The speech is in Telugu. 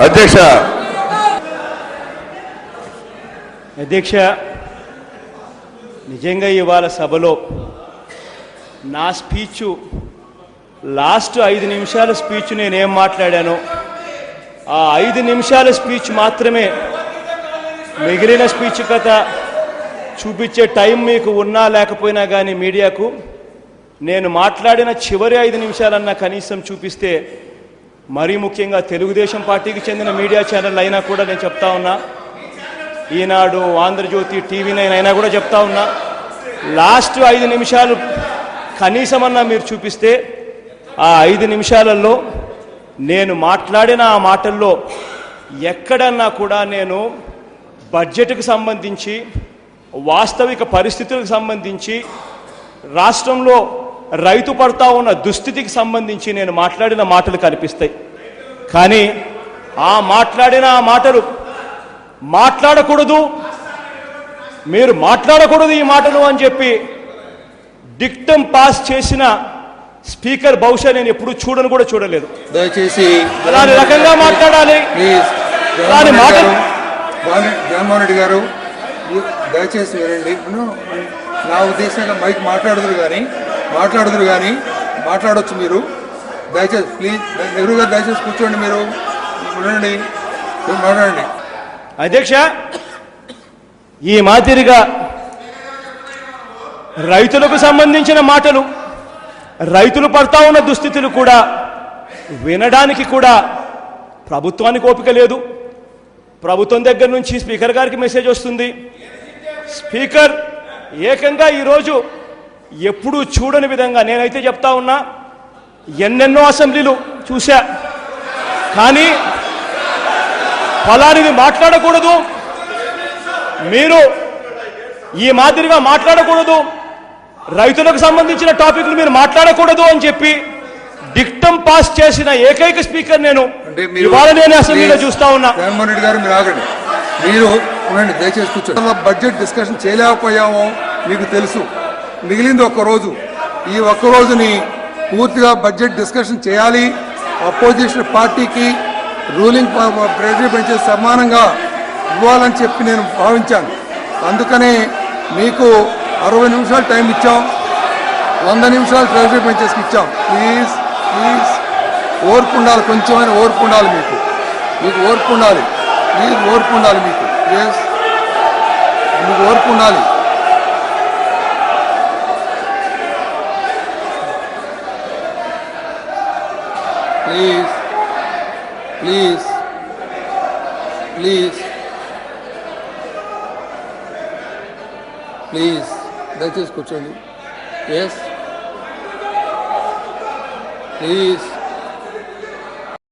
అధ్యక్ష నిజంగా ఇవాళ సభలో నా స్పీచ్ లాస్ట్ 5 నిమిషాల స్పీచ్ నేనేం మాట్లాడానో ఆ 5 నిమిషాల స్పీచ్ మాత్రమే, మిగిలిన స్పీచ్ కథ చూపించే టైం మీకు ఉన్నా లేకపోయినా కానీ మీడియాకు నేను మాట్లాడిన చివరి 5 నిమిషాలన్నా కనీసం చూపిస్తే, మరీ ముఖ్యంగా తెలుగుదేశం పార్టీకి చెందిన మీడియా ఛానల్ అయినా కూడా నేను చెప్తా ఉన్నా, ఈనాడు, ఆంధ్రజ్యోతి, TV9 అయినా కూడా చెప్తా ఉన్నా, లాస్ట్ 5 నిమిషాలు కనీసమన్నా మీరు చూపిస్తే ఆ 5 నిమిషాలలో నేను మాట్లాడిన ఆ మాటల్లో ఎక్కడన్నా కూడా నేను బడ్జెట్కు సంబంధించి, వాస్తవిక పరిస్థితులకు సంబంధించి, రాష్ట్రంలో రైతు పడతా ఉన్న దుస్థితికి సంబంధించి నేను మాట్లాడిన మాటలు కనిపిస్తాయి. కానీ ఆ మాటలు మాట్లాడకూడదు, మీరు మాట్లాడకూడదు ఈ మాటలు అని చెప్పి డిక్టమ్ పాస్ చేసిన స్పీకర్ బహుశా నేను ఎప్పుడు చూడను కూడా చూడలేదు. దయచేసి అలాంటి రకంగా మాట్లాడాలి. జగన్మోహన్ రెడ్డి గారు దయచేసి వినండి. నా ఉద్దేశంగా మైక్ మాట్లాడుదురు కానీ మాట్లాడవచ్చు మీరు. దయచేసి ప్లీజ్ నెహ్రూ గారు దయచేసి కూర్చోండి, మీరు వినండి, మాట్లాడండి. అధ్యక్ష, ఈ మాదిరిగా రైతులకు సంబంధించిన మాటలు, రైతులు పడతా ఉన్న దుస్థితులు కూడా వినడానికి కూడా ప్రభుత్వానికి ఓపిక లేదు. ప్రభుత్వం దగ్గర నుంచి స్పీకర్ గారికి మెసేజ్ వస్తుంది. స్పీకర్ ఏకంగా ఈరోజు ఎప్పుడూ చూడని విధంగా, నేనైతే చెప్తా ఉన్నా, ఎన్నెన్నో అసెంబ్లీలు చూశా, కానీ ఫలానిది మాట్లాడకూడదు, మీరు ఈ మాదిరిగా మాట్లాడకూడదు, రైతులకు సంబంధించిన టాపిక్లు మీరు మాట్లాడకూడదు అని చెప్పి డిక్టమ్ పాస్ చేసిన ఏకైక స్పీకర్ నేను ఇవాళ నేను అసెంబ్లీలో చూస్తా ఉన్నా. జగన్మోహన్ రెడ్డి గారు మీరు ఆగండి, మీరు ఉండండి, దయచేసి కూర్చోండి. బడ్జెట్ డిస్కషన్ చేయలేకపోయామో మీకు తెలుసు. మిగిలింది ఒక్కరోజు. ఈ ఒక్కరోజుని పూర్తిగా బడ్జెట్ డిస్కషన్ చేయాలి. అపోజిషన్ పార్టీకి రూలింగ్ ప్రెజర్ పెంచే సమానంగా ఇవ్వాలని చెప్పి నేను భావించాను. అందుకనే మీకు 60 నిమిషాలు టైం ఇచ్చాం, 100 నిమిషాలు ప్రెజర్ పెంచేసి ఇచ్చాం. ప్లీజ్ ఓర్పు ఉండాలి, కొంచెమైనా ఓర్పు ఉండాలి, మీకు ఓర్పు ఉండాలి, ప్లీజ్ ఓర్పు ఉండాలి, మీకు ఓర్పు ఉండాలి. ప్లీజ్ దయచేసి కూర్చోండి. ప్లీజ్